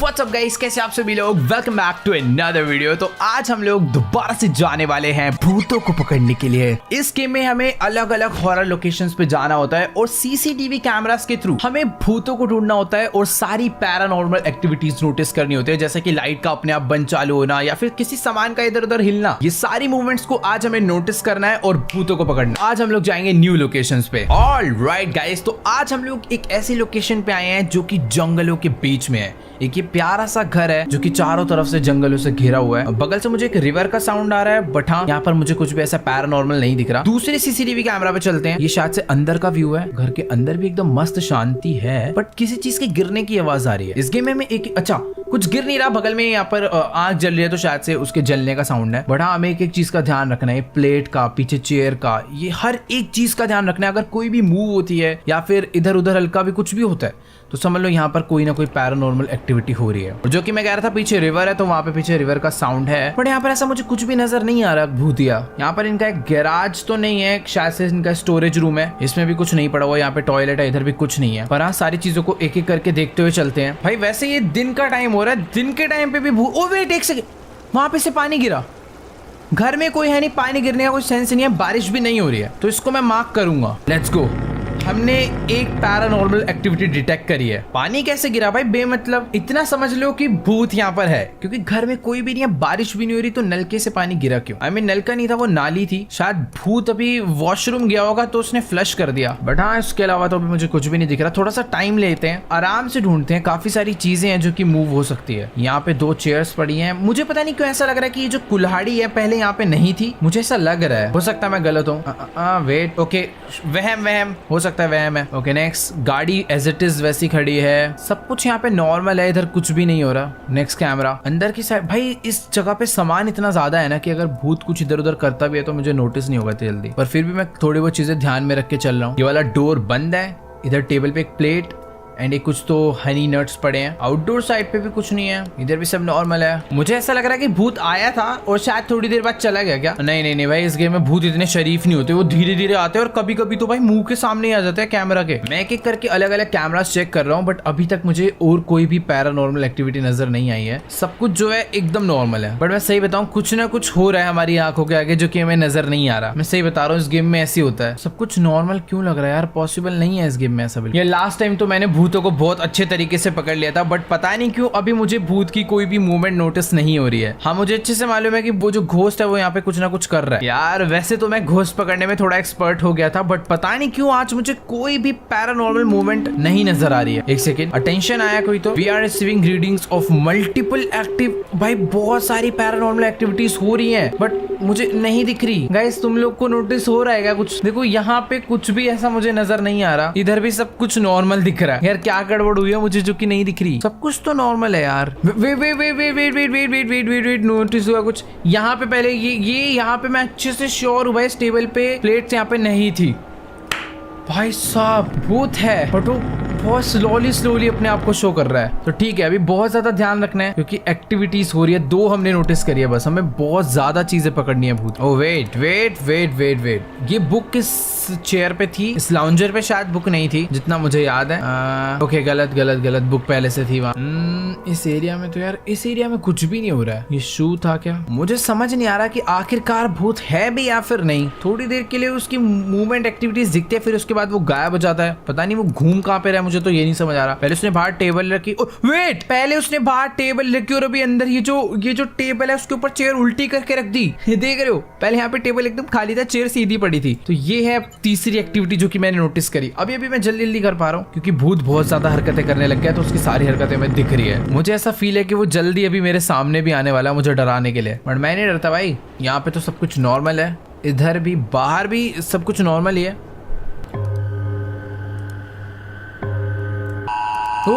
What's up guys, कैसे आप सभी लोग। Welcome back to another video. तो आज हम लोग दोबारा से जाने वाले हैं भूतों को पकड़ने के लिए। इस गेम में हमें अलग अलग हॉरर लोकेशंस पे जाना होता है और सीसीटीवी कैमरास के थ्रू हमें भूतों को ढूंढना होता है और सारी पैरानॉर्मल एक्टिविटीज नोटिस करनी होती है, जैसे कि लाइट का अपने आप बंद चालू होना या फिर किसी सामान का इधर उधर हिलना। ये सारी मूवमेंट्स को आज हमें नोटिस करना है और भूतों को पकड़ना। आज हम लोग जाएंगे न्यू लोकेशंस पे। ऑलराइट गाइस, तो आज हम लोग एक ऐसी लोकेशन पे आए हैं जो कि जंगलों के बीच में है। एक ये प्यारा सा घर है जो कि चारों तरफ से जंगलों से घिरा हुआ है। बगल से मुझे एक रिवर का साउंड आ रहा है, बट हाँ, यहाँ पर मुझे कुछ भी ऐसा पैरानॉर्मल नहीं दिख रहा। दूसरे सीसीटीवी कैमरा पे चलते हैं। ये शायद से अंदर का व्यू है। घर के अंदर भी एकदम मस्त शांति है, बट किसी चीज के गिरने की आवाज आ रही है। इस गेम में एक अच्छा कुछ गिर नहीं रहा। बगल में यहाँ पर आग जल रही है, तो शायद से उसके जलने का साउंड है। बट हाँ, हमें एक चीज का ध्यान रखना है, प्लेट का, पीछे चेयर का, ये हर एक चीज का ध्यान रखना है। अगर कोई भी मूव होती है या फिर इधर उधर हल्का भी कुछ भी होता है, तो समझ लो यहाँ पर कोई ना कोई पैरानॉर्मल एक्टिविटी हो रही है। और जो कि मैं कह रहा था, पीछे रिवर है, तो वहाँ पे पीछे रिवर का साउंड है, बट यहाँ पर ऐसा मुझे कुछ भी नजर नहीं आ रहा भूतिया। यहाँ पर इनका एक गैराज तो नहीं है, शायद से इनका स्टोरेज रूम है, इसमें भी कुछ नहीं पड़ा हुआ। यहाँ पे टॉयलेट है, इधर भी कुछ नहीं है। पर हाँ, सारी चीजों को एक एक करके देखते हुए चलते हैं। भाई वैसे ये दिन का टाइम हो रहा है, दिन के टाइम पे भी ओ वेट एक सेकंड, वहां पे से पानी गिरा। घर में कोई है नहीं, पानी गिरने का कोई सेंस नहीं है, बारिश भी नहीं हो रही है, तो इसको मैं मार्क करूंगा। Let's go. हमने एक पैरानॉर्मल एक्टिविटी डिटेक्ट करी है। पानी कैसे गिरा भाई बेमतलब? इतना समझ लो कि भूत यहाँ पर है, क्योंकि घर में कोई भी नहीं है, बारिश भी नहीं हो रही, तो नलके से पानी गिरा क्यों? आई मीन नलका नहीं था, वो नाली थी। शायद भूत अभी वॉशरूम गया होगा तो उसने फ्लश कर दिया। बट हाँ, इसके अलावा तो अभी मुझे कुछ भी नहीं दिख रहा। थोड़ा सा टाइम लेते हैं, आराम से ढूंढते हैं। काफी सारी चीजें हैं जो कि मूव हो सकती है। यहाँ पे 2 चेयर्स पड़ी हैं। मुझे पता नहीं क्यों ऐसा लग रहा है कि ये जो कुल्हाड़ी है पहले यहाँ पे नहीं थी। मुझे ऐसा लग रहा है, हो सकता है मैं गलत हूँ। वेट, ओके, वहम हो सकता है, वहम है। ओके नेक्स्ट, गाड़ी एज इट इज वैसी खड़ी है। सब कुछ यहाँ पे नॉर्मल है, इधर कुछ भी नहीं हो रहा। नेक्स्ट कैमरा अंदर की साइड। भाई इस जगह पे सामान इतना ज्यादा है ना कि अगर भूत कुछ इधर उधर करता भी है तो मुझे नोटिस नहीं होगा जल्दी। पर फिर भी मैं थोड़ी बहुत चीजें ध्यान में रख के चल रहा हूँ। ये वाला डोर बंद है, इधर टेबल पे एक प्लेट एंड एक कुछ तो हनी नट्स पड़े हैं। आउटडोर साइड पे भी कुछ नहीं है, इधर भी सब नॉर्मल है। मुझे ऐसा लग रहा है कि भूत आया था और शायद थोड़ी देर बाद चला गया क्या? नहीं भाई, इस गेम में भूत इतने शरीफ नहीं होते, वो धीरे धीरे आते हैं और कभी कभी तो भाई मुंह के सामने ही आ जाते हैं कैमरा के। मैं एक एक करके अलग अलग कैमरास चेक कर रहा हूँ, बट अभी तक मुझे और कोई भी पैरानॉर्मल एक्टिविटी नजर नहीं आई है। सब कुछ जो है एकदम नॉर्मल है। बट मैं सही बताऊँ, कुछ ना कुछ हो रहा है हमारी आंखों के आगे जो कि हमें नजर नहीं आ रहा। मैं सही बता रहा हूँ, इस गेम में ऐसी होता है। सब कुछ नॉर्मल क्यों लग रहा है यार? पॉसिबल नहीं है इस गेम में ऐसा बिल्कुल। ये लास्ट टाइम तो मैंने भूतों को बहुत अच्छे तरीके से पकड़ लिया था, बट पता नहीं क्यों अभी मुझे भूत की कोई भी मूवमेंट नोटिस नहीं हो रही है। हाँ, मुझे अच्छे से मालूम है कि वो जो घोस्ट है वो यहाँ पे कुछ ना कुछ कर रहा है। यार वैसे तो मैं घोस्ट पकड़ने में थोड़ा एक्सपर्ट हो गया था, बट पता नहीं क्यों आज मुझे कोई भी पैरानॉर्मल मूवमेंट नहीं नजर आ रही है। एक सेकेंड, अटेंशन आया कोई तो। We are receiving readings of multiple active. भाई बहुत सारी पैरानॉर्मल एक्टिविटीज हो रही है, बट मुझे नहीं दिख रही। गाइस तुम लोग को नोटिस हो रहा है क्या कुछ? देखो यहाँ पे कुछ भी ऐसा मुझे नजर नहीं आ रहा। इधर भी सब कुछ नॉर्मल दिख रहा है। यार क्या गड़बड़ हुई है मुझे जो कि नहीं दिख रही? सब कुछ तो नॉर्मल है यार। वेट, नोटिस हुआ कुछ यहाँ पे। पहले ये यहाँ पे मैं अच्छे से श्योर हूँ भाई, इस टेबल पे प्लेट्स यहाँ पे नहीं थी। भाई साहब भूत है, बट वो बहुत स्लोली अपने आप को शो कर रहा है। तो ठीक है, अभी बहुत ज्यादा ध्यान रखना है क्योंकि एक्टिविटीज हो रही है। 2 हमने नोटिस करी है, बस हमें बहुत ज्यादा चीजें पकड़नी है भूत। ओ वेट, ये बुक किस चेयर पे थी? इस लाउंजर पे शायद बुक नहीं थी जितना मुझे याद है। ओके, गलत बुक पहले से थी वहाँ। इस एरिया में तो यार, इस एरिया में कुछ भी नहीं हो रहा है। ये शू था क्या? मुझे समझ नहीं आ रहा कि आखिरकार भूत है भी या फिर नहीं। थोड़ी देर के लिए उसकी मूवमेंट एक्टिविटीज दिखती है, फिर उसके बाद वो गायब हो जाता है। पता नहीं वो घूम कहाँ पे रहा है, मुझे तो ये नहीं समझ आ रहा। पहले उसने बाहर टेबल रखी। वेट, पहले उसने बाहर टेबल रखी और अभी अंदर ये जो टेबल है उसके ऊपर चेयर उल्टी करके रख दी। देख रहे हो? पहले यहाँ पे टेबल एकदम खाली था, चेयर सीधी पड़ी थी। तो ये है तीसरी एक्टिविटी जो कि मैंने नोटिस करी। अभी मैं जल्दी कर पा रहा हूँ क्योंकि भूत बहुत ज्यादा हरकतें करने लग गया, तो उसकी सारी हरकतें मैं दिख रही है। मुझे ऐसा फील है कि वो जल्दी अभी मेरे सामने भी आने वाला है मुझे डराने के लिए, बट मैं नहीं डरता भाई। यहाँ पे तो सब कुछ नॉर्मल है, इधर भी बाहर भी सब कुछ नॉर्मल ही है। तो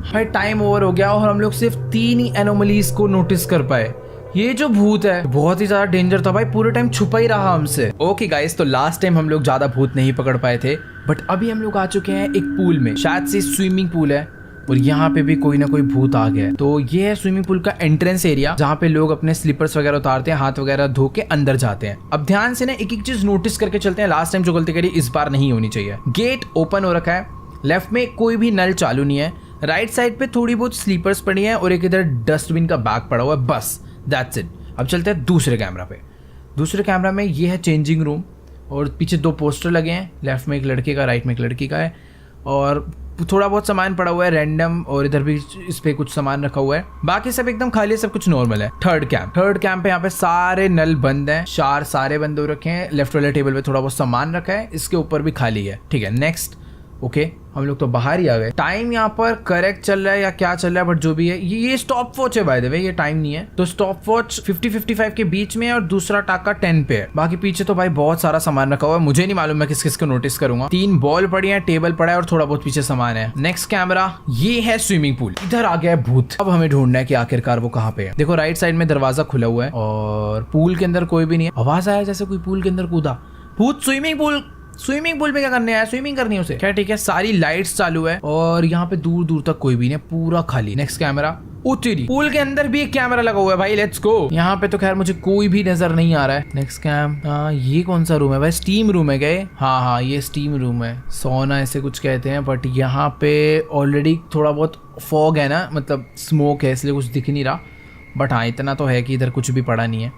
भाई टाइम ओवर हो गया और हम लोग सिर्फ 3 ही एनोमलीज को नोटिस कर पाए। ये जो भूत है बहुत ही ज्यादा डेंजर था भाई, पूरे टाइम छुपा ही रहा हमसे। ओके गाइस, तो लास्ट टाइम हम लोग ज्यादा भूत नहीं पकड़ पाए थे, बट अभी हम लोग आ चुके हैं एक पूल में। शायद से स्विमिंग पूल है और यहाँ पे भी कोई ना कोई भूत आ गया है। तो ये है स्विमिंग पूल का एंट्रेंस एरिया, जहाँ पे लोग अपने स्लीपर्स वगैरह उतारते हैं, हाथ वगैरह धो के अंदर जाते हैं। अब ध्यान से ना एक एक चीज नोटिस करके चलते हैं। लास्ट टाइम जो गलती करी इस बार नहीं होनी चाहिए। गेट ओपन हो रखा है, लेफ्ट में कोई भी नल चालू नहीं है, राइट साइड पे थोड़ी बहुत स्लीपर्स पड़ी हैं और एक इधर डस्टबिन का बैग पड़ा हुआ है, बस दैट्स इट। अब चलते हैं दूसरे कैमरा पे। दूसरे कैमरा में ये है चेंजिंग रूम और पीछे 2 पोस्टर लगे हैं, लेफ्ट में एक लड़के का, राइट में एक लड़की का है, और थोड़ा बहुत सामान पड़ा हुआ है रैंडम, और इधर भी इस पे कुछ सामान रखा हुआ है, बाकी सब एकदम खाली, सब कुछ नॉर्मल है। थर्ड कैंप पे यहाँ पे सारे नल बंद हैं, सारे बंद हो रखे हैं, लेफ्ट वाले टेबल पे थोड़ा बहुत सामान रखा है, इसके ऊपर भी खाली है। ठीक है, नेक्स्ट। ओके, हम लोग तो बाहर ही आ गए। टाइम यहाँ पर करेक्ट चल रहा है या क्या चल रहा है, बट जो भी है, ये स्टॉप वॉच है बाय द वे, ये टाइम नहीं है। तो स्टॉप वॉच 50-55 के बीच में है और दूसरा टाका 10 पे है। बाकी पीछे तो भाई बहुत सारा सामान रखा हुआ है, मुझे नहीं मालूम मैं किस किस को नोटिस करूंगा। 3 बॉल पड़ी है, टेबल पड़ा है और थोड़ा बहुत पीछे सामान है। नेक्स्ट कैमरा, ये है स्विमिंग पूल। इधर आ गया है भूत। अब हमें ढूंढना है कि आखिरकार वो कहाँ पे है। देखो राइट साइड में दरवाजा खुला हुआ है और पूल के अंदर कोई भी नहीं है। आवाज आया जैसे कोई पूल के अंदर कूदा। भूत स्विमिंग पूल पे क्या करने आया? स्विमिंग करनी है उसे। क्या, ठीक है, सारी लाइट्स चालू है और यहाँ पे दूर दूर तक कोई भी नहीं, पूरा खाली। नेक्स्ट कैमरा, तेरी पूल के अंदर भी एक कैमरा लगा हुआ है भाई, लेट्स गो। यहाँ पे तो खैर मुझे कोई भी नजर नहीं आ रहा है। नेक्स्ट कैम, ये कौन सा रूम है भाई? स्टीम रूम है क्या? हाँ, ये स्टीम रूम है, सोना ऐसे कुछ कहते हैं, बट यहाँ पे ऑलरेडी थोड़ा बहुत फॉग है ना, मतलब स्मोक है, इसलिए कुछ दिख नहीं रहा। बट हाँ, इतना तो है कि इधर कुछ भी पड़ा नहीं है,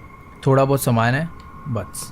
थोड़ा बहुत सामान है बस।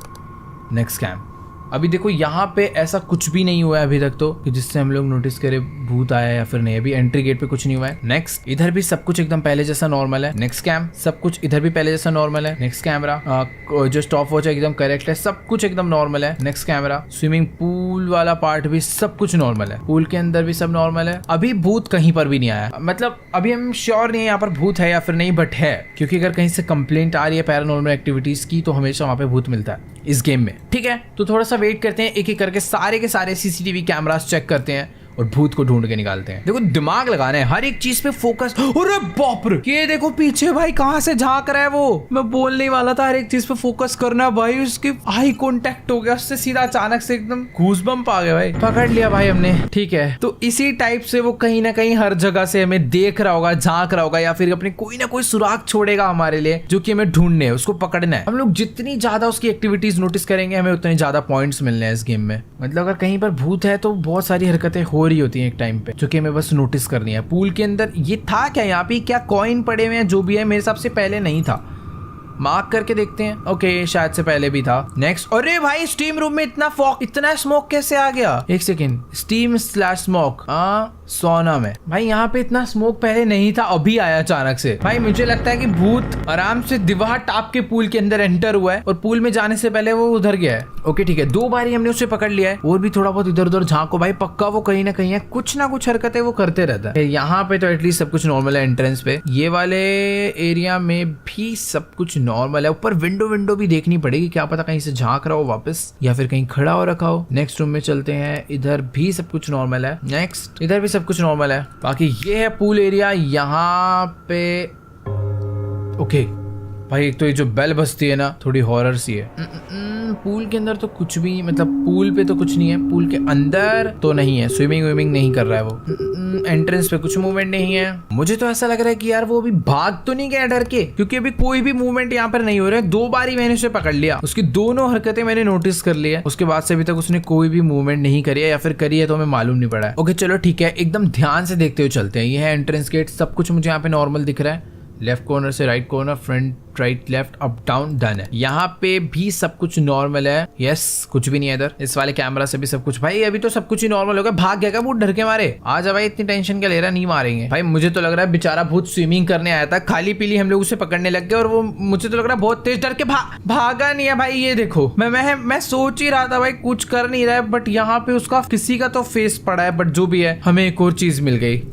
नेक्स्ट कैम, अभी देखो यहाँ पे ऐसा कुछ भी नहीं हुआ है अभी तक तो कि जिससे हम लोग नोटिस करें भूत आया या फिर नहीं। अभी एंट्री गेट पे कुछ नहीं हुआ है। नेक्स्ट, इधर भी सब कुछ एकदम पहले जैसा नॉर्मल है। नेक्स्ट कैम, सब कुछ इधर भी पहले जैसा नॉर्मल है। नेक्स्ट कैमरा, जो स्टॉप वॉच है एकदम करेक्ट है, सब कुछ एकदम नॉर्मल है। नेक्स्ट कैमरा, स्विमिंग पूल वाला पार्ट भी सब कुछ नॉर्मल है, पूल के अंदर भी सब नॉर्मल है। अभी भूत कहीं पर भी नहीं आया, मतलब अभी हम श्योर नहीं है यहाँ पर भूत है या फिर नहीं, बट है, क्योंकि अगर कहीं से कंप्लेंट आ रही है पैरानॉर्मल एक्टिविटीज की तो हमेशा वहाँ पे भूत मिलता है इस गेम में। ठीक है, तो थोड़ा सा वेट करते हैं, एक एक करके सारे के सारे सीसीटीवी कैमरास चेक करते हैं और भूत को ढूंढ के निकालते हैं। देखो दिमाग लगाना है, हर एक चीज पे फोकस। अरे बाप रे, ये देखो पीछे भाई कहां से झांक रहा है वो। मैं बोलने वाला था हर एक चीज पे फोकस करना भाई, उसके आई कांटेक्ट हो गया उससे, सीधा अचानक से एकदम गूज़बम्प आ गया भाई, पकड़ लिया भाई हमने। ठीक है, तो इसी टाइप से वो कहीं ना कहीं हर जगह से हमें देख रहा होगा, झांक रहा होगा, या फिर अपने कोई ना कोई सुराग छोड़ेगा हमारे लिए, जो कि हमें ढूंढने है, उसको पकड़ना है। हम लोग जितनी ज्यादा उसकी एक्टिविटीज नोटिस करेंगे, हमें उतने ज्यादा पॉइंट्स मिलने हैं इस गेम में। मतलब अगर कहीं पर भूत है तो बहुत सारी हरकतें हो रही होती है एक टाइम पे, जो कि हमें बस नोटिस करनी है। पूल के अंदर ये था क्या? यहाँ पे क्या कॉइन पड़े हुए हैं? जो भी है मेरे हिसाब से पहले नहीं था, मार्क करके देखते हैं। ओके, शायद से पहले भी था। नेक्स्ट, अरे भाई स्टीम रूम में इतना फॉग, इतना स्मोक कैसे आ गया? एक सेकेंड, स्टीम स्लैश स्मोक, सोना में भाई यहाँ पे इतना स्मोक पहले नहीं था, अभी आया अचानक से। भाई मुझे लगता है कि भूत आराम से दीवार टाप के पूल के अंदर एंटर हुआ है और पूल में जाने से पहले वो उधर गया है। ओके ठीक है, 2 बार हमने उसे पकड़ लिया है, और भी थोड़ा बहुत इधर उधर झांको भाई, पक्का वो कहीं ना कहीं है, कुछ ना कुछ हरकतें वो करते रहता है। यहाँ पे तो एटलीस्ट सब कुछ नॉर्मल है। एंट्रेंस पे ये वाले एरिया में भी सब कुछ नॉर्मल है। ऊपर विंडो भी देखनी पड़ेगी, क्या पता कहीं से झांक रहा हो वापस या फिर कहीं खड़ा हो रखा हो। नेक्स्ट रूम में चलते हैं, इधर भी सब कुछ नॉर्मल है। नेक्स्ट, इधर भी सब कुछ नॉर्मल है। बाकी ये है पूल एरिया, यहाँ पे ओके भाई एक तो ये जो बेल बजती है ना, थोड़ी हॉरर सी है। पूल के अंदर तो कुछ भी, मतलब पूल पे तो कुछ नहीं है, पूल के अंदर तो नहीं है, स्विमिंग नहीं कर रहा है वो। एंट्रेंस पे कुछ मूवमेंट नहीं है। मुझे तो ऐसा लग रहा है कि यार वो अभी भाग तो नहीं गया डर के, क्योंकि अभी कोई भी मूवमेंट यहाँ पर नहीं हो रहा है। 2 बार ही मैंने उसे पकड़ लिया, उसकी दोनों हरकतें मैंने नोटिस कर ली है, उसके बाद से अभी तक उसने कोई भी मूवमेंट नहीं करी है, या फिर करी है तो हमें मालूम नहीं पड़ा है। ओके चलो ठीक है, एकदम ध्यान से देखते हुए चलते हैं। ये है एंट्रेंस गेट, सब कुछ मुझे यहाँ पे नॉर्मल दिख रहा है। लेफ्ट कॉर्नर से right corner, front right left up down done है। यहाँ पे भी सब कुछ नॉर्मल है। यस, कुछ भी नहीं है इधर। इस वाले कैमरा से भी सब कुछ, भाई अभी तो सब कुछ ही नॉर्मल होगा। भाग गया क्या भूत डर के मारे? आजा भाई, इतनी टेंशन क्या ले रहा, नहीं मारेंगे भाई। मुझे तो लग रहा है बेचारा भूत स्विमिंग करने आया था, खाली पीली हम लोग उसे पकड़ने लग गए, और वो मुझे तो लग रहा है बहुत तेज डर के भागा नहीं है भाई। ये देखो, मैं सोच ही रहा था भाई कुछ कर नहीं रहा है, बट यहाँ पे उसका किसी का तो फेस पड़ा है, बट जो भी है हमें एक और चीज मिल गई।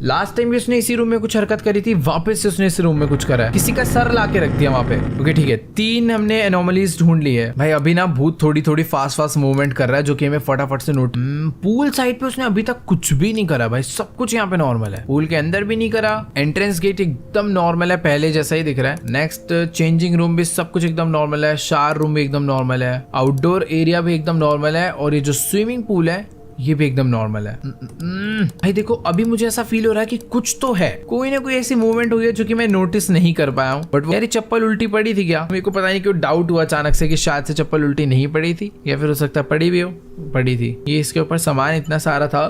लास्ट टाइम भी उसने इसी रूम में कुछ हरकत करी थी, वापस से उसने इस रूम में कुछ करा है, किसी का सर ला के रख दिया वहाँ पे। ओके ठीक है, 3 हमने एनोमलीज ढूंढ ली है भाई। अभी ना भूत थोड़ी फास्ट मूवमेंट कर रहा है, जो कि हमें फटाफट से नोट। पूल साइड पे उसने अभी तक कुछ भी नहीं करा भाई, सब कुछ यहाँ पे नॉर्मल है। पूल के अंदर भी नहीं करा। एंट्रेंस गेट एकदम नॉर्मल है, पहले जैसा ही दिख रहा है। नेक्स्ट, चेंजिंग रूम भी सब कुछ एकदम नॉर्मल है। शावर रूम भी एकदम नॉर्मल है। आउटडोर एरिया भी एकदम नॉर्मल है, और ये जो स्विमिंग पूल है ये भी एकदम नॉर्मल है। भाई देखो, अभी मुझे ऐसा फील हो रहा है कि कुछ तो है, कोई ना कोई ऐसी मूवमेंट हुई है जो कि मैं नोटिस नहीं कर पाया हूँ। बट यार चप्पल उल्टी पड़ी थी क्या? मेरे को पता नहीं क्यों डाउट हुआ अचानक से कि शायद से चप्पल उल्टी नहीं पड़ी थी, या फिर हो सकता पड़ी भी हो, पड़ी थी। ये इसके ऊपर सामान इतना सारा था,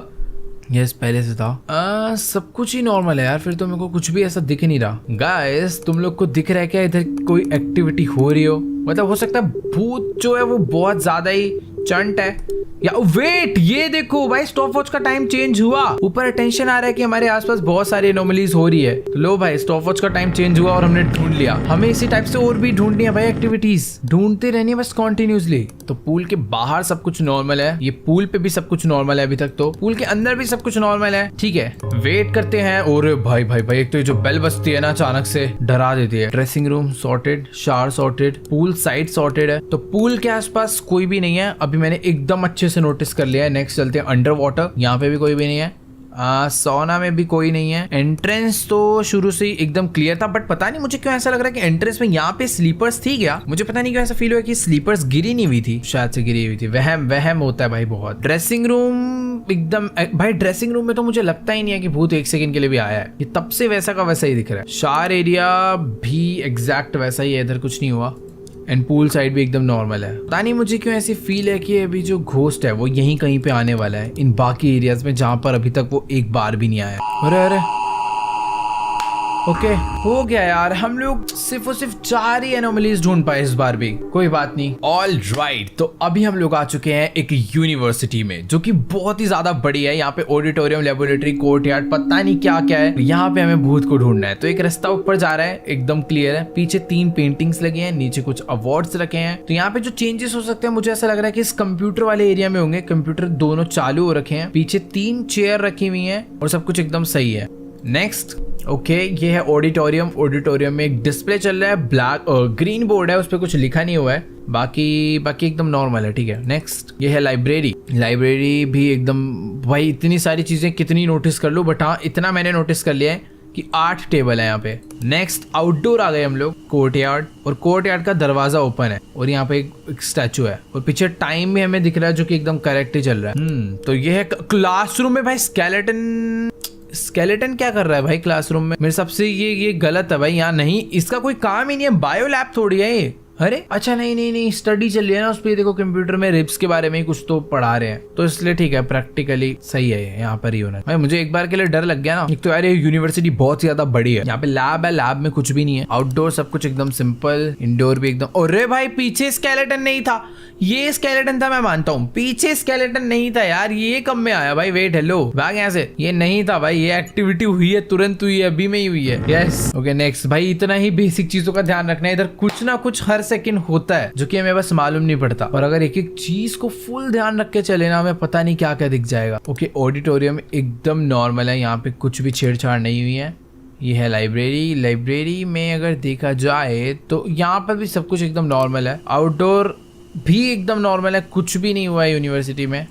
यस पहले से था। सब कुछ ही नॉर्मल है यार, फिर तो मेरे को कुछ भी ऐसा दिख नहीं रहा। गाइस तुम लोग को दिख रहा है क्या इधर कोई एक्टिविटी हो रही हो? मतलब हो सकता है भूत जो है वो बहुत ज्यादा ही चंट है या वेट ये देखो भाई स्टॉप वॉच का टाइम चेंज हुआ। ऊपर अटेंशन आ रहा है कि हमारे आसपास बहुत सारी एनोमलीज हो रही है। तो लो भाई स्टॉप वॉच का टाइम चेंज हुआ और हमने ढूंढ लिया। हमें इसी टाइप से और भी ढूंढनी है भाई, एक्टिविटीज ढूंढते रहनी है बस कंटिन्यूअसली। तो पूल के बाहर सब कुछ नॉर्मल है, ये पूल पे भी सब कुछ नॉर्मल है अभी तक। तो पूल के अंदर भी सब कुछ नॉर्मल है, ठीक है वेट करते हैं। और भाई भाई भाई एक तो ये जो बेल बजती है ना अचानक से डरा देती है। Dressing room sorted, shower sorted, pool side sorted है। तो पूल के आसपास कोई भी नहीं है अभी, मैंने एकदम अच्छे से नोटिस कर लिया है। नेक्स्ट चलते हैं अंडर वाटर, यहाँ पे भी कोई भी नहीं है। सोना में भी कोई नहीं है। एंट्रेंस तो शुरू से ही एकदम क्लियर था, बट पता नहीं मुझे क्यों ऐसा लग रहा है कि एंट्रेंस में यहाँ पे स्लीपर्स थी क्या? मुझे पता नहीं क्यों ऐसा फील हुआ कि स्लीपर्स गिरी नहीं हुई थी, शायद से गिरी हुई थी। वहम वहम होता है भाई बहुत। ड्रेसिंग रूम एकदम भाई, ड्रेसिंग रूम में तो मुझे लगता ही नहीं है कि भूत एक सेकंड के लिए भी आया है, ये तब से वैसा का वैसा ही दिख रहा है। शार एरिया भी एग्जैक्ट वैसा ही है, इधर कुछ नहीं हुआ। एंड पूल साइड भी एकदम नॉर्मल है। पता नहीं मुझे क्यों ऐसी फील है कि अभी जो घोस्ट है वो यहीं कहीं पे आने वाला है, इन बाकी एरियाज में जहां पर अभी तक वो एक बार भी नहीं आया। अरे अरे ओके हो गया यार, हम लोग सिर्फ और सिर्फ 4 ही एनोमलीज ढूंढ पाए इस बार भी, कोई बात नहीं। ऑल राइट, तो अभी हम लोग आ चुके हैं एक यूनिवर्सिटी में जो कि बहुत ही ज्यादा बड़ी है। यहाँ पे ऑडिटोरियम, लेबोरेटरी, कोर्टयार्ड, पता नहीं क्या क्या है। यहाँ पे हमें भूत को ढूंढना है। तो एक रास्ता ऊपर जा रहा है, एकदम क्लियर है। पीछे 3 पेंटिंग्स लगे हैं, नीचे कुछ अवार्ड्स रखे हैं। तो यहाँ पे जो चेंजेस हो सकते हैं मुझे ऐसा लग रहा है कि इस कंप्यूटर वाले एरिया में होंगे। कंप्यूटर दोनों चालू हो रखे हैं, पीछे 3 चेयर रखी हुई है और सब कुछ एकदम सही है। नेक्स्ट ओके ये है ऑडिटोरियम। ऑडिटोरियम में एक डिस्प्ले चल रहा है, ब्लैक और ग्रीन बोर्ड है, उस पर कुछ लिखा नहीं हुआ है। बाकी एकदम नॉर्मल है, ठीक है। नेक्स्ट ये है लाइब्रेरी। लाइब्रेरी भी एकदम भाई, इतनी सारी चीजें कितनी नोटिस कर लूं, बट हाँ इतना मैंने नोटिस कर लिया है कि 8 टेबल है यहाँ पे। नेक्स्ट आउटडोर आ गए हम लोग, कोर्टयार्ड। और कोर्टयार्ड का दरवाजा ओपन है और यहाँ पे एक स्टैचू है और पीछे टाइम भी हमें दिख रहा है जो कि एकदम करेक्ट ही चल रहा है। तो ये है क्लासरूम में भाई। स्केलेटन क्या कर रहा है भाई क्लासरूम में? मेरे हिसाब से ये गलत है भाई, यहाँ नहीं, इसका कोई काम ही नहीं है। बायो लैब थोड़ी है ये। अरे अच्छा नहीं स्टडी चल रही है ना उस पर। देखो कंप्यूटर में रिब्स के बारे में ही कुछ तो पढ़ा रहे हैं, तो इसलिए ठीक है, प्रैक्टिकली सही है यहाँ पर ही होना। भाई मुझे एक बार के लिए डर लग गया ना। एक तो यार ये यूनिवर्सिटी बहुत ज्यादा बड़ी है। यहाँ पे लैब है, लैब में कुछ भी नहीं है। आउटडोर सब कुछ एकदम सिंपल, इंडोर भी एकदम। अरे भाई पीछे स्केलेटन नहीं था, ये स्केलेटन था मैं मानता हूँ, पीछे स्केलेटन नहीं था यार। ये कब में आया भाई? वेट हेलो भाग यहाँ से। ये नहीं था भाई, ये एक्टिविटी हुई है, तुरंत हुई है, अभी में ही हुई है। Yes okay next. भाई इतना ही बेसिक चीजों का ध्यान रखना है, इधर कुछ ना कुछ हर सेकंड होता है जो कि हमें बस मालूम नहीं पड़ता। और अगर एक एक चीज को फुल ध्यान रख के चले ना, हमें पता नहीं क्या क्या दिख जाएगा। ओके ऑडिटोरियम एकदम नॉर्मल है, यहाँ पे कुछ भी छेड़छाड़ नहीं हुई है। ये है लाइब्रेरी। लाइब्रेरी में अगर देखा जाए तो यहाँ पर भी सब कुछ एकदम नॉर्मल है। आउटडोर भी एकदम नॉर्मल है, कुछ भी नहीं हुआ है यूनिवर्सिटी में।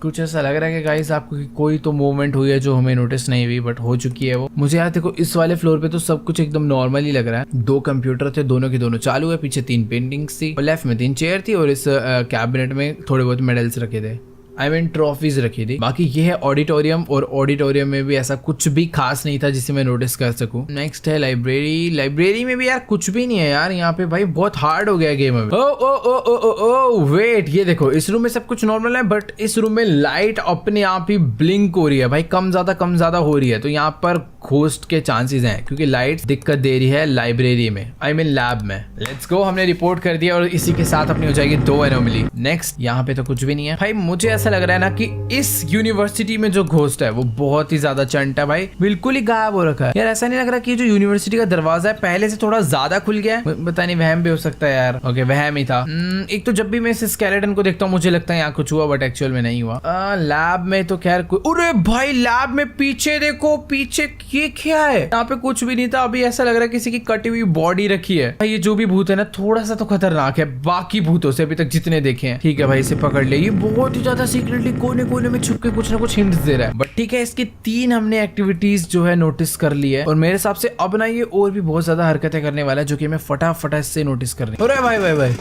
कुछ ऐसा लग रहा है कि गाइस आपको कोई तो मूवमेंट हुई है जो हमें नोटिस नहीं हुई, बट हो चुकी है वो। मुझे यार देखो इस वाले फ्लोर पे तो सब कुछ एकदम नॉर्मल ही लग रहा है। 2 कंप्यूटर थे, दोनों के दोनों चालू है। पीछे 3 पेंटिंग्स थी और लेफ्ट में 3 चेयर थी और इस कैबिनेट में थोड़े बहुत मेडल्स रखे थे, आई मीन ट्रॉफीज रखी थी। बाकी ये है ऑडिटोरियम और ऑडिटोरियम में भी ऐसा कुछ भी खास नहीं था जिसे मैं नोटिस कर सकूं। नेक्स्ट है लाइब्रेरी। लाइब्रेरी में भी यार कुछ भी नहीं है यार, यहाँ पे भाई बहुत हार्ड हो गया गेम अभी। ओ वेट, ये देखो इस रूम में सब कुछ नॉर्मल है, बट इस रूम में लाइट अपने आप ही ब्लिंक हो रही है भाई, कम ज्यादा हो रही है। तो यहाँ पर घोस्ट के चांसेस हैं क्योंकि लाइट दिक्कत दे रही है लाइब्रेरी में, आई मीन लैब में। लेट्स गो, हमने रिपोर्ट कर दिया और इसी के साथ अपनी हो जाएगी 2 एनोमली। नेक्स्ट यहाँ पे तो कुछ भी नहीं है भाई। मुझे ऐसा लग रहा है ना कि इस यूनिवर्सिटी में जो घोस्ट है वो बहुत ही ज्यादा चंट है भाई, बिल्कुल ही गायब हो रखा है यार। ऐसा नहीं लग रहा कि जो यूनिवर्सिटी का दरवाजा है पहले से थोड़ा ज्यादा खुल गया है, पता नहीं वहम भी हो सकता है यार। ओके वहम ही था। एक तो जब भी मैं इस स्केलेटन को देखता हूँ मुझे लगता है यहाँ कुछ हुआ, बट एक्चुअल में नहीं हुआ। लैब में तो खैर अरे भाई लैब में पीछे देखो, पीछे ये क्या है? यहाँ पे कुछ भी नहीं था। अभी ऐसा लग रहा है किसी की कटी हुई बॉडी रखी है। ये जो भी भूत है ना थोड़ा सा तो खतरनाक है बाकी भूतों से अभी तक जितने देखे हैं। ठीक है भाई इसे पकड़ ले, ये बहुत ही ज्यादा सीक्रेटली कोने कोने में छुप के कुछ ना कुछ हिंट्स दे रहा है। बट ठीक है, इसकी 3 हमने एक्टिविटीज जो है नोटिस कर ली है और मेरे हिसाब से अब ना ये और भी बहुत ज्यादा हरकतें करने वाला है जो कि मैं फटाफट इससे नोटिस कर रही हूँ। अरे भाई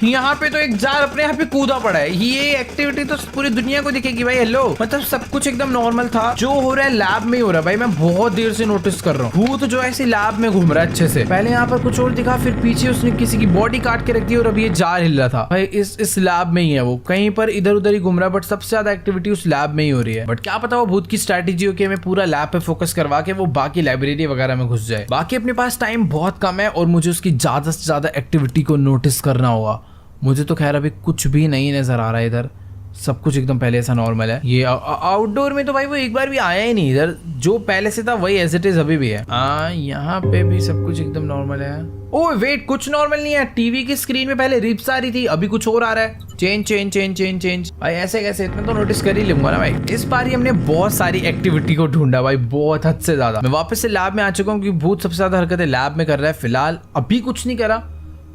यहाँ पे तो एक जार अपने यहाँ पे कूदा पड़ा है। ये एक्टिविटी तो पूरी दुनिया को दिखेगी भाई। हेलो, मतलब सब कुछ एकदम नॉर्मल था। जो हो रहा है लैब में ही हो रहा है भाई। मैं बहुत देर से नोटिस कर रहा हूँ भूत जो है ऐसी लैब में घूम रहा है अच्छे से। पहले यहाँ पर कुछ और दिखा, फिर पीछे उसने किसी की बॉडी काट के रख दी और अब ये जार हिल रहा था भाई। इस लैब में ही है वो, कहीं पर इधर उधर ही घूम रहा है, बट सबसे ज्यादा एक्टिविटी उस लैब में ही हो रही है। बट क्या पता वो भूत की स्ट्रैटेजी हो कि हमें पूरा लैब पे फोकस करवा के वो बाकी लाइब्रेरी वगैरह में घुस जाए। बाकी अपने पास टाइम बहुत कम है और मुझे उसकी ज्यादा से ज्यादा एक्टिविटी को नोटिस करना होगा। मुझे तो खैर अभी कुछ भी नहीं नजर आ रहा है इधर, सब कुछ एकदम पहले से नॉर्मल है। ये आउटडोर में तो भाई वो एक बार भी आया ही नहीं इधर, जो पहले से था वही एज इट इज अभी भी है। यहाँ पे भी सब कुछ एकदम नॉर्मल है। ओह वेट, कुछ नॉर्मल नहीं है। टीवी की स्क्रीन में पहले रिप्स आ रही थी, अभी कुछ और आ रहा है। Change change change change change भाई, ऐसे कैसे? इतना तो नोटिस कर ही लूंगा ना भाई। इस बार ही हमने बहुत सारी एक्टिविटी को ढूंढा भाई, बहुत हद से ज्यादा। मैं वापस से लैब में आ चुका हूँ क्योंकि भूत सबसे ज्यादा हरकतें लैब में कर रहा है। फिलहाल अभी कुछ नहीं करा,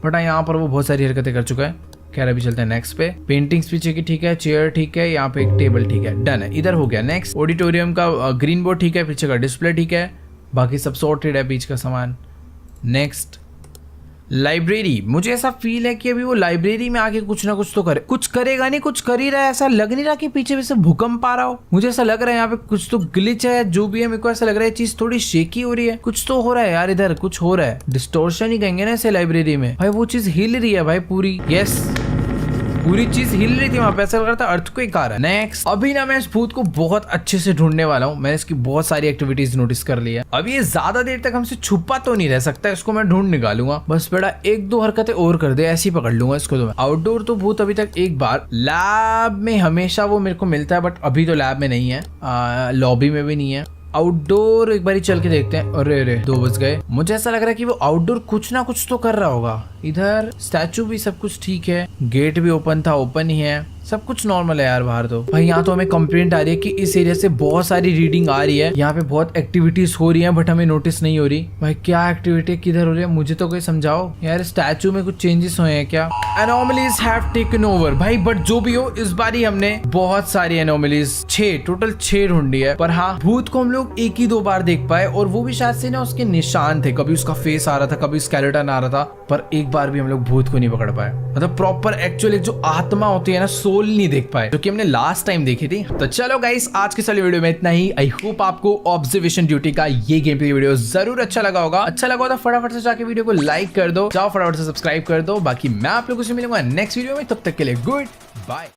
बट यहाँ पर वो बहुत सारी हरकतें कर चुका है। खैर अभी चलते हैं नेक्स्ट पे। पेंटिंग्स पीछे की ठीक है, चेयर ठीक है, यहाँ पे एक टेबल ठीक है, डन है। इधर हो गया नेक्स्ट। ऑडिटोरियम का ग्रीन बोर्ड ठीक है, पीछे का डिस्प्ले ठीक है, बाकी सब सॉर्टेड है बीच का सामान। Next library. मुझे ऐसा फील है कि अभी वो लाइब्रेरी में आके कुछ ना कुछ तो करे, कुछ करेगा नहीं, कुछ कर ही रहा है। ऐसा लग नहीं रहा कि पीछे भी से भूकंप आ रहा हो। मुझे ऐसा लग रहा है यहाँ पे कुछ तो ग्लिच है, जो भी है। मेरे को ऐसा लग रहा है चीज थोड़ी शेकी हो रही है, कुछ तो हो रहा है यार इधर, कुछ हो रहा है। डिस्टोर्शन ही कहेंगे ना ऐसे लाइब्रेरी में भाई। वो चीज हिल रही है भाई पूरी, यस पूरी चीज हिल रही थी वहां पे, ऐसा लग रहा था अर्थक्वेक आ रहा है। नेक्स्ट, अभी ना मैं इस भूत को बहुत अच्छे से ढूंढने वाला हूँ। मैंने इसकी बहुत सारी एक्टिविटीज नोटिस कर ली है। अब ये ज्यादा देर तक हमसे छुपा तो नहीं रह सकता, इसको मैं ढूंढ निकालूंगा। बस बेटा एक दो हरकतें और कर दे, ऐसी पकड़ लूंगा इसको तो मैं। आउटडोर तो भूत अभी तक एक बार, लैब में हमेशा वो मेरे को मिलता है, बट अभी तो लैब में नहीं है, लॉबी में भी नहीं है। आउटडोर एक बार चल के देखते हैं। अरे अरे 2 बज गए। मुझे ऐसा लग रहा है कि वो आउटडोर कुछ ना कुछ तो कर रहा होगा। इधर स्टैचू भी सब कुछ ठीक है, गेट भी ओपन था, ओपन ही है, सब कुछ नॉर्मल है यार बाहर तो। भाई यहाँ तो हमें कंप्लेंट आ रही है कि इस एरिया से बहुत सारी रीडिंग आ रही है, यहाँ पे बहुत एक्टिविटीज हो रही हैं, बट हमें नोटिस नहीं हो रही। भाई क्या एक्टिविटी किधर हो रही है, मुझे तो कोई समझाओ यार। स्टैचू में कुछ चेंजेस हुए हैं क्या? एनोमलीज हैव टेकन ओवर भाई। बट जो भी हो, इस बार ही हमने बहुत सारी एनोमलीज, 6 टोटल 6 ढूंढी है। पर हाँ, भूत को हम लोग एक ही 2 बार देख पाए, और वो भी शायद से ना उसके निशान थे। कभी उसका फेस आ रहा था, कभी स्केलेटन आ रहा था, पर एक बार भी हम लोग भूत को नहीं पकड़ पाए। मतलब प्रॉपर एक्चुअली जो आत्मा होती है ना, सोल नहीं देख पाए, जो कि हमने लास्ट टाइम देखी थी। तो चलो गाइस, आज के सारी वीडियो में इतना ही। आई होप आपको ऑब्जर्वेशन ड्यूटी का ये गेम प्ले वीडियो जरूर अच्छा लगा होगा। अच्छा लगा तो फटाफट से जाके वीडियो को लाइक कर दो, जाओ फटाफट से सब्सक्राइब कर दो। बाकी मैं आप लोगों से मिलूंगा नेक्स्ट वीडियो में, तब तक के लिए गुड बाय।